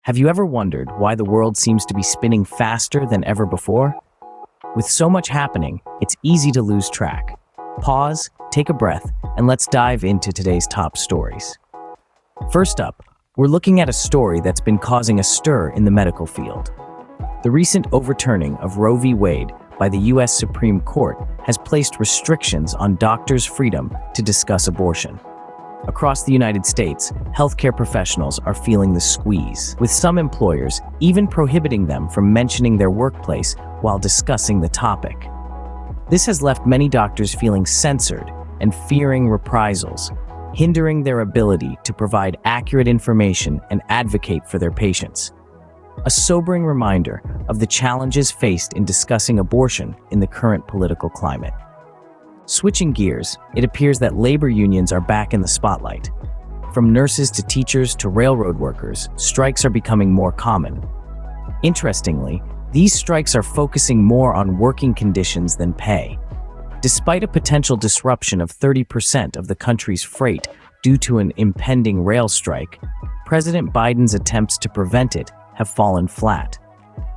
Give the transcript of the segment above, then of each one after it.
Have you ever wondered why the world seems to be spinning faster than ever before? With so much happening, it's easy to lose track. Pause, take a breath, and let's dive into today's top stories. First up, we're looking at a story that's been causing a stir in the medical field. The recent overturning of Roe v. Wade by the U.S. Supreme Court has placed restrictions on doctors' freedom to discuss abortion. Across the United States, healthcare professionals are feeling the squeeze, with some employers even prohibiting them from mentioning their workplace while discussing the topic. This has left many doctors feeling censored and fearing reprisals, hindering their ability to provide accurate information and advocate for their patients. A sobering reminder of the challenges faced in discussing abortion in the current political climate. Switching gears, it appears that labor unions are back in the spotlight. From nurses to teachers to railroad workers, strikes are becoming more common. Interestingly, these strikes are focusing more on working conditions than pay. Despite a potential disruption of 30% of the country's freight due to an impending rail strike, President Biden's attempts to prevent it have fallen flat.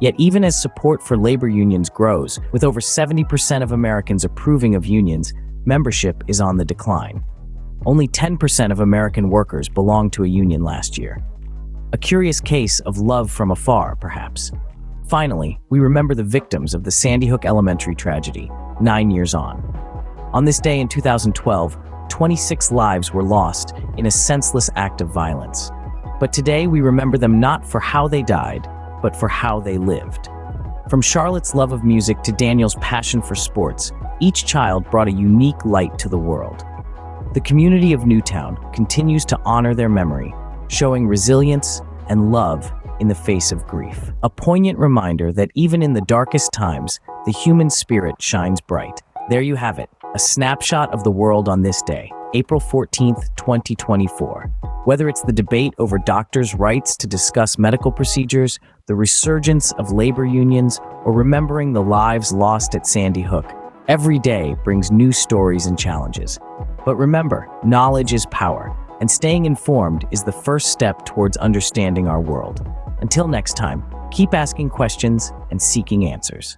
Yet even as support for labor unions grows, with over 70% of Americans approving of unions, membership is on the decline. Only 10% of American workers belonged to a union last year. A curious case of love from afar, perhaps. Finally, we remember the victims of the Sandy Hook Elementary tragedy, 9 years on. On this day in 2012, 26 lives were lost in a senseless act of violence. But today we remember them not for how they died, but for how they lived. From Charlotte's love of music to Daniel's passion for sports, each child brought a unique light to the world. The community of Newtown continues to honor their memory, showing resilience and love in the face of grief. A poignant reminder that even in the darkest times, the human spirit shines bright. There you have it, a snapshot of the world on this day, April 14th, 2024. Whether it's the debate over doctors' rights to discuss medical procedures, the resurgence of labor unions, or remembering the lives lost at Sandy Hook, every day brings new stories and challenges. But remember, knowledge is power, and staying informed is the first step towards understanding our world. Until next time, keep asking questions and seeking answers.